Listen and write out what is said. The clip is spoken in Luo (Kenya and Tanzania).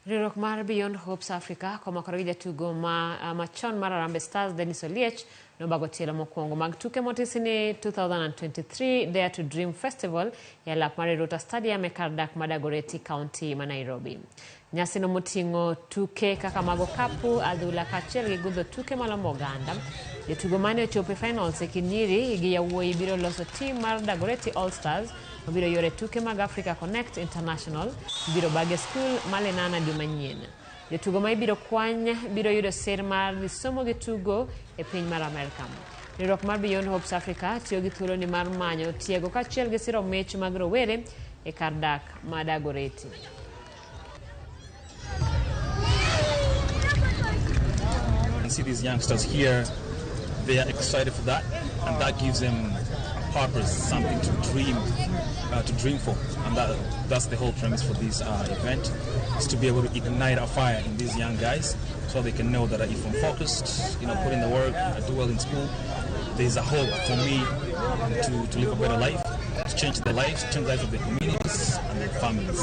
Riwruok mar Beyond Hopes Africa komakore gi jatugo machon mar Harambee Stars Dennis Oliech nobago tielo mokwongo mag tuke motisni 2023 Dare to Dream Festival e alap mar Ruta Stadium e kar dak ma Dagoretti County ma Nairobi. Nyasino moting'o tuke kaka mag okapu, adhula kaachiel gi gudho tuke malombo oganda. Jotugo mane ochopo e finals e kind nyiri gi yawuoyi biro loso tim mar Dagoretti All Stars mabiro yore tuke mag Africa Connect International biro bage skul malenana dwe manyien. Jotugo ma ibiro kwany biro yudo sir mar somo gi tugo e piny mar Amerka. Riwruok mar Beyond Hopes Africa tiyo gi thuoloni mar manyo tiego kaachiel gi siro mich mag rowere e kar dak ma Dagoretti. See these youngsters here, they are excited for that, and that gives them a purpose, something to dream for, and that's the whole premise for this event, is to be able to ignite a fire in these young guys, so they can know that if I'm focused, put in the work, I do well in school, there's a hope for me to live a better life, to change their lives, change the lives of their communities and their families.